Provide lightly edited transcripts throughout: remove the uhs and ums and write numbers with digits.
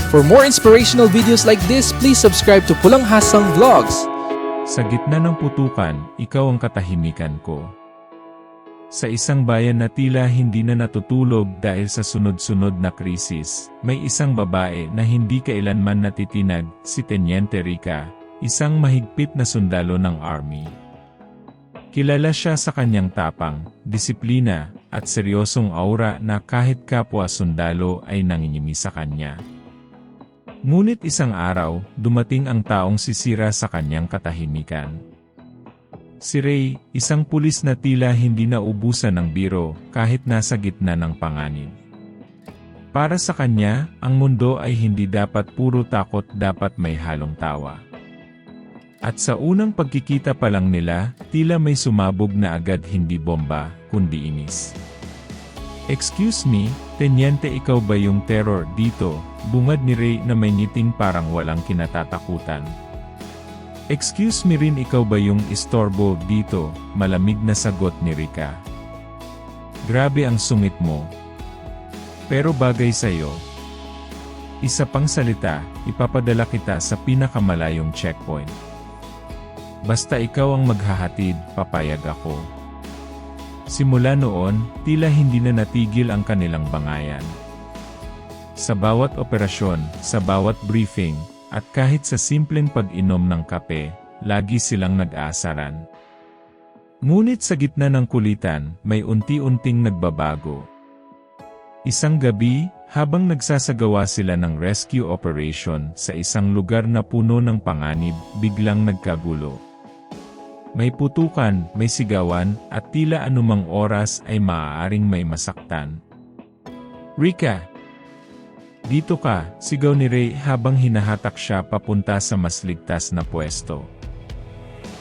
For more inspirational videos like this, please subscribe to Pulang Hasang Vlogs. Sa gitna ng putukan, ikaw ang katahimikan ko. Sa isang bayan na tila hindi na natutulog dahil sa sunod-sunod na krisis, may isang babae na hindi kailanman natitinag, si Teniente Rica, isang mahigpit na sundalo ng army. Kilala siya sa kanyang tapang, disiplina, at seryosong aura na kahit kapwa sundalo ay nanginimi sa kanya. Ngunit isang araw, dumating ang taong sisira sa kanyang katahimikan. Si Ray, isang pulis na tila hindi naubusan ng biro kahit nasa gitna ng panganib. Para sa kanya, ang mundo ay hindi dapat puro takot, dapat may halong tawa. At sa unang pagkikita pa lang nila, tila may sumabog na agad, hindi bomba, kundi inis. "Excuse me, Teniente, ikaw ba yung terror dito?" Bungad ni Ray na may ngiting parang walang kinatatakutan. "Excuse me rin, ikaw ba yung istorbo dito?" Malamig na sagot ni Rica. "Grabe ang sungit mo. Pero bagay sa'yo. Isa pang salita, ipapadala kita sa pinakamalayong checkpoint. Basta ikaw ang maghahatid, papayag ako." Simula noon, tila hindi na natigil ang kanilang bangayan. Sa bawat operasyon, sa bawat briefing, at kahit sa simpleng pag-inom ng kape, lagi silang nag-aasaran. Ngunit sa gitna ng kulitan, may unti-unting nagbabago. Isang gabi, habang nagsasagawa sila ng rescue operation sa isang lugar na puno ng panganib, biglang nagkagulo. May putukan, may sigawan, at tila anumang oras ay maaaring may masaktan. "Rica! Dito ka!" sigaw ni Ray habang hinahatak siya papunta sa mas ligtas na pwesto.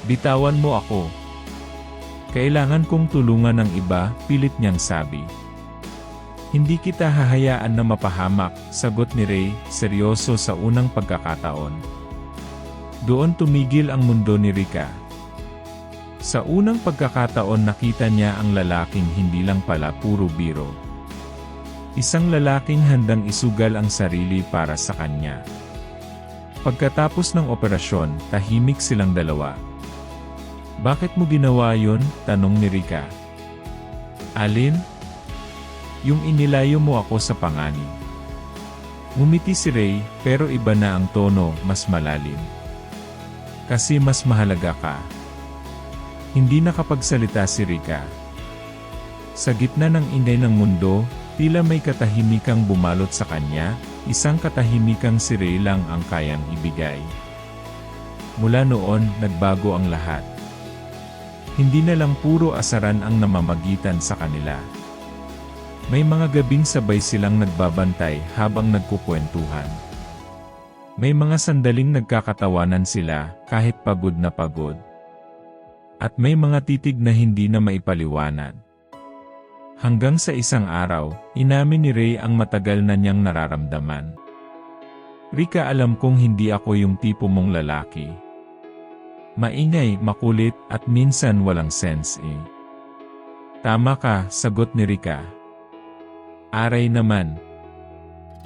"Bitawan mo ako. Kailangan kong tulungan ng iba," pilit niyang sabi. "Hindi kita hahayaan na mapahamak," sagot ni Ray, seryoso sa unang pagkakataon. Doon tumigil ang mundo ni Rica. Sa unang pagkakataon nakita niya ang lalaking hindi lang pala puro biro. Isang lalaking handang isugal ang sarili para sa kanya. Pagkatapos ng operasyon, tahimik silang dalawa. "Bakit mo ginawa yun?" tanong ni Rica. "Alin?" "Yung inilayo mo ako sa panganib." Ngumiti si Ray, pero iba na ang tono, mas malalim. "Kasi mas mahalaga ka." Hindi nakapagsalita si Rica. Sa gitna ng ingay ng mundo, tila may katahimikang bumalot sa kanya, isang katahimikang si Ray lang ang kayang ibigay. Mula noon, nagbago ang lahat. Hindi na lang puro asaran ang namamagitan sa kanila. May mga gabing sabay silang nagbabantay habang nagkukwentuhan. May mga sandaling nagkakatawanan sila, kahit pagod na pagod. At may mga titig na hindi na maipaliwanag. Hanggang sa isang araw, inamin ni Ray ang matagal na niyang nararamdaman. "Rica, alam kong hindi ako yung tipo mong lalaki. Maingay, makulit, at minsan walang sense eh." "Tama ka," sagot ni Rica. "Aray naman."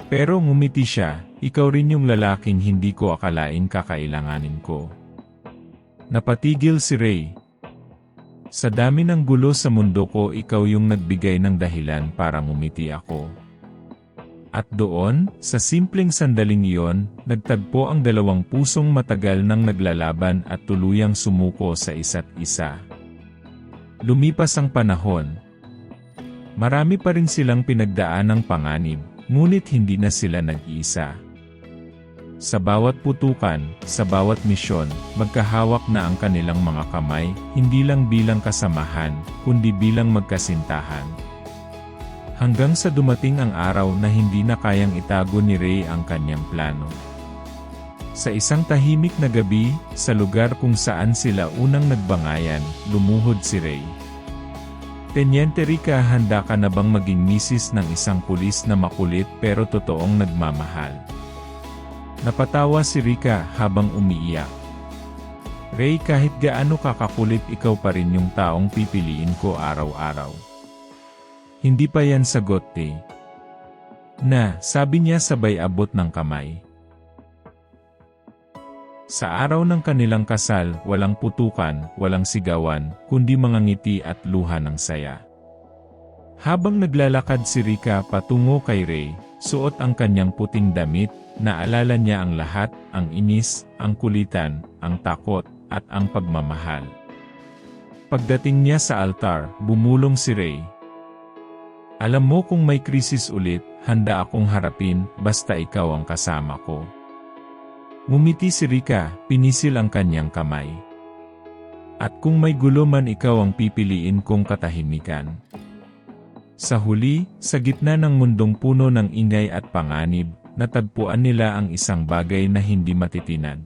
Pero ngumiti siya, "Ikaw rin yung lalaking hindi ko akalain kakailanganin ko." Napatigil si Ray. "Sa dami ng gulo sa mundo ko, ikaw yung nagbigay ng dahilan para ngumiti ako." At doon, sa simpleng sandaling iyon, nagtagpo ang dalawang pusong matagal nang naglalaban at tuluyang sumuko sa isa't isa. Lumipas ang panahon. Marami pa rin silang pinagdaan ng panganib, ngunit hindi na sila nag-iisa. Sa bawat putukan, sa bawat misyon, magkahawak na ang kanilang mga kamay, hindi lang bilang kasamahan, kundi bilang magkasintahan. Hanggang sa dumating ang araw na hindi na kayang itago ni Ray ang kanyang plano. Sa isang tahimik na gabi, sa lugar kung saan sila unang nagbangayan, lumuhod si Ray. "Teniente Rica, handa ka na bang maging misis ng isang pulis na makulit pero totoong nagmamahal?" Napatawa si Rica habang umiiyak. "Ray, kahit gaano kakakulit, ikaw pa rin yung taong pipiliin ko araw-araw." "Hindi pa yan sagot eh. Na, sabi niya sabay abot ng kamay. Sa araw ng kanilang kasal, walang putukan, walang sigawan, kundi mga ngiti at luha ng saya. Habang naglalakad si Rika patungo kay Ray, suot ang kanyang puting damit, naalala niya ang lahat, ang inis, ang kulitan, ang takot, at ang pagmamahal. Pagdating niya sa altar, bumulong si Ray. Alam mo kung may krisis ulit, handa akong harapin, basta ikaw ang kasama ko. Ngumiti si Rika, pinisil ang kanyang kamay. At kung may gulo man ikaw ang pipiliin kong katahimikan. Sa huli, sa gitna ng mundong puno ng ingay at panganib, natagpuan nila ang isang bagay na hindi matitinag.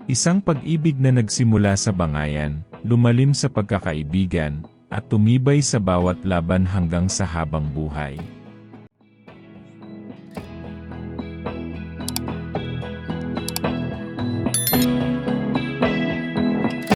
Isang pag-ibig na nagsimula sa bangayan, lumalim sa pagkakaibigan, at tumibay sa bawat laban hanggang sa habang buhay.